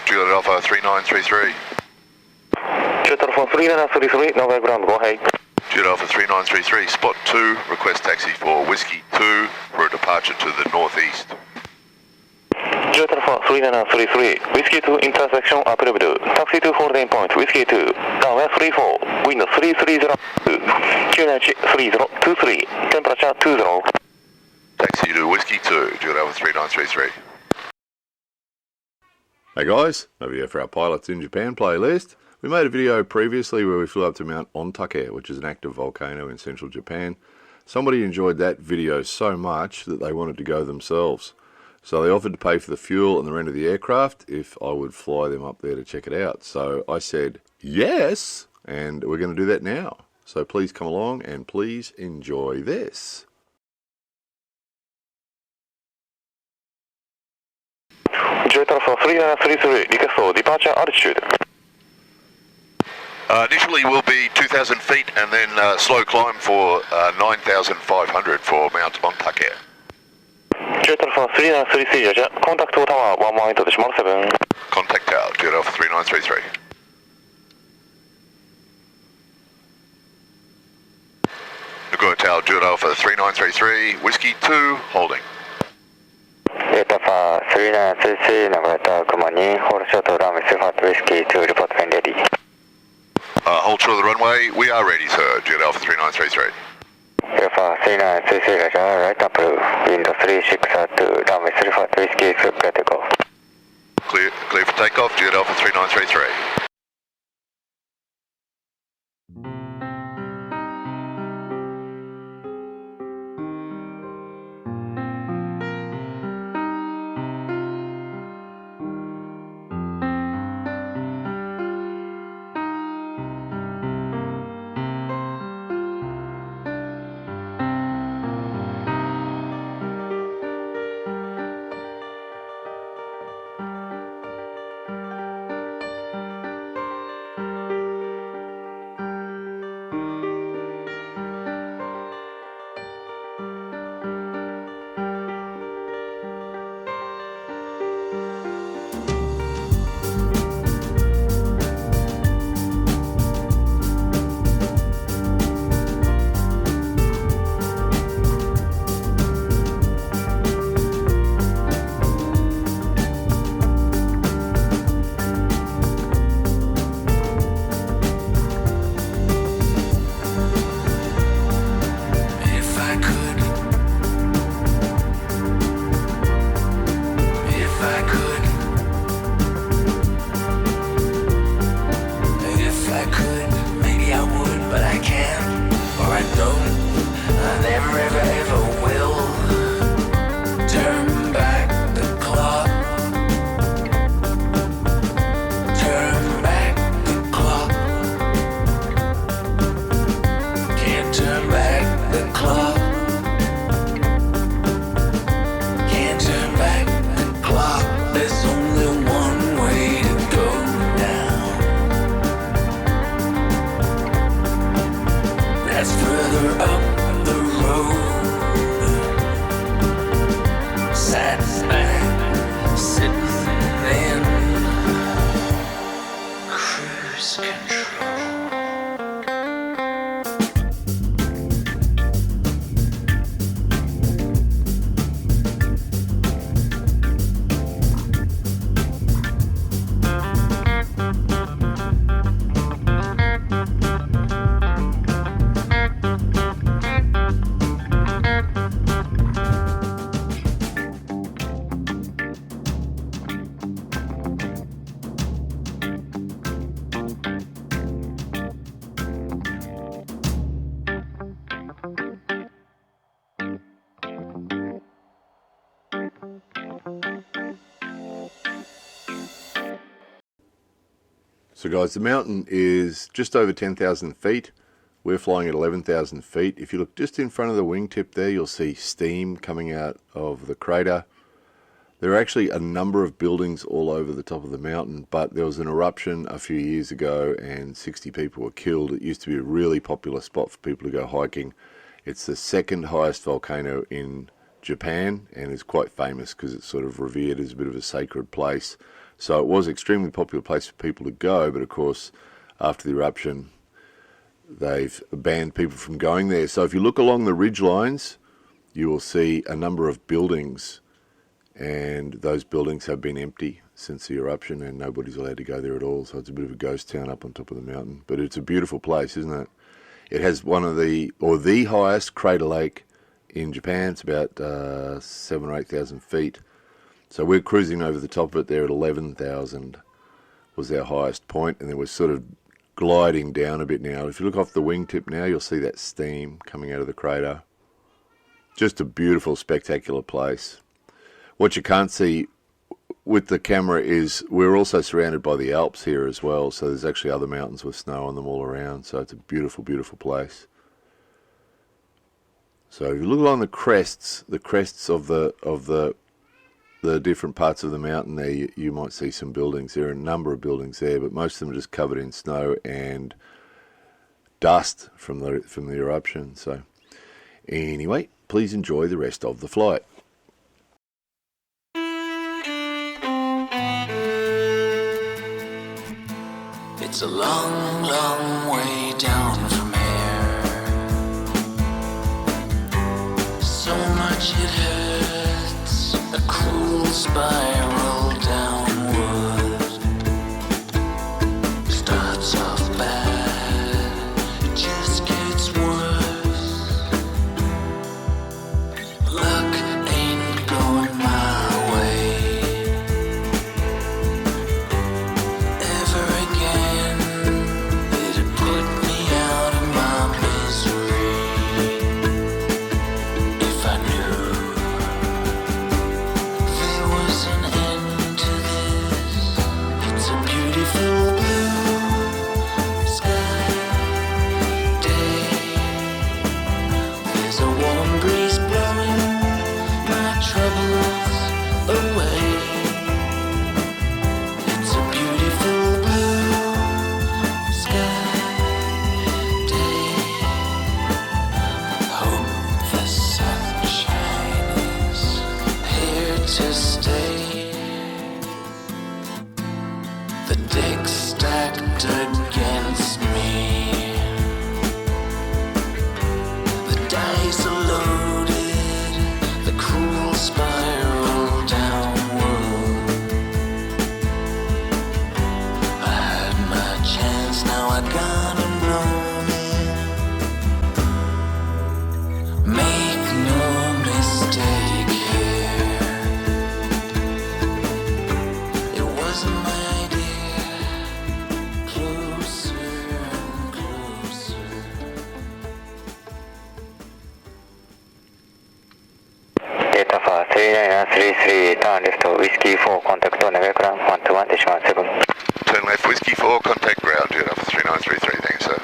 Juliet Alpha 3933. Juliet Alpha 3933, November ground, go ahead. Juliet Alpha 3933, spot 2, request taxi for Whiskey 2 for a departure to the northeast. Juliet Alpha 3933, Whiskey 2 intersection approved. Taxi to holding point, Whiskey 2, runway 34, wind 330, QNH 3023, temperature 20. Taxi to Whiskey 2, Juliet Alpha 3933. Hey guys, over here for our Pilots in Japan playlist. We made a video previously where we flew up to Mount Ontake, which is an active volcano in central Japan. Somebody enjoyed that video so much that they wanted to go themselves. So they offered to pay for the fuel and the rent of the aircraft if I would fly them up there to check it out. So I said yes, and we're going to do that now. So please come along and please enjoy this. Juliet Alpha 3933, request for departure altitude. Initially will be 2,000 feet and then slow climb for 9,500 for Mount Ontake. Juliet Alpha 3933, Roger. Contact tower 118.7. Contact tower, Juliet Alpha 3933. Nagoya Tower, Juliet Alpha 3933, Whiskey 2, holding. Juliet Alpha 3933, Nagoya Tower, Kumani, hold short runway 35, Whiskey 2, report when ready. Hold short of the runway, we are ready, sir, Juliet Alpha 3933. Juliet Alpha 3933, Roger, right approve. Wind 3602, runway 35, Whiskey 2, clear to go. Clear for takeoff, Juliet Alpha 3933. So guys, the mountain is just over 10,000 feet. We're flying at 11,000 feet. If you look just in front of the wingtip there, you'll see steam coming out of the crater. There are actually a number of buildings all over the top of the mountain, but there was an eruption a few years ago and 60 people were killed. It used to be a really popular spot for people to go hiking. It's the second highest volcano in Japan and is quite famous because it's sort of revered as a bit of a sacred place. So it was an extremely popular place for people to go, but of course, after the eruption, they've banned people from going there. So if you look along the ridge lines, you will see a number of buildings, and those buildings have been empty since the eruption, and nobody's allowed to go there at all. So it's a bit of a ghost town up on top of the mountain. But it's a beautiful place, isn't it? It has one of the highest crater lake in Japan. It's about 7,000 or 8,000 feet. So we're cruising over the top of it there at 11,000 was our highest point, and then we're sort of gliding down a bit now. If you look off the wingtip now, you'll see that steam coming out of the crater. Just a beautiful, spectacular place. What you can't see with the camera is we're also surrounded by the Alps here as well, so there's actually other mountains with snow on them all around, so it's a beautiful, beautiful place. So if you look along the crests of the different parts of the mountain there, you might see some buildings. There are a number of buildings there, but most of them are just covered in snow and dust from the eruption. So anyway, please enjoy the rest of the flight. It's a long, long way down from here. So much it hurts, a cruel spiral downward. Starts off bad, it just gets worse. Luck ain't going my way ever again. It'd put me out of my misery if I knew there was an end to this. It's a beautiful blue sky day. There's a warm breeze blowing my troubles away. It's a beautiful blue sky day. Hope the sunshine is here to stay. The deck stacked against me. The dice are loaded. The cruel spiral downward. I had my chance, now I gotta blow it. Make no mistake here. It wasn't my idea. Closer and closer. Data for 3933, turn left whiskey 4, contact on the ground 121.7. Turn left, Whiskey 4, contact ground, Jet Alpha 3933, thanks sir.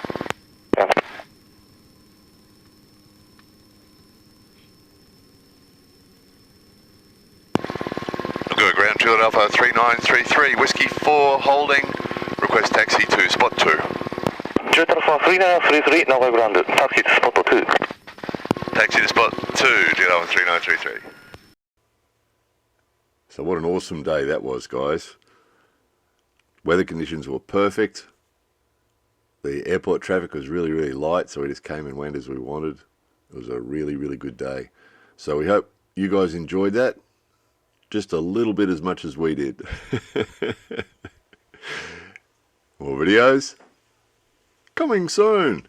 Go ground, Jet Alpha 3933, Whiskey 4, holding, request taxi to spot 2. Jet Alpha 3933, Nagoya ground, taxi to spot 2. Taxi to spot 2, Jet Alpha 3933. So what an awesome day that was, guys. Weather conditions were perfect. The airport traffic was really, really light, so we just came and went as we wanted. It was a really, really good day. So we hope you guys enjoyed that just a little bit as much as we did. More videos coming soon.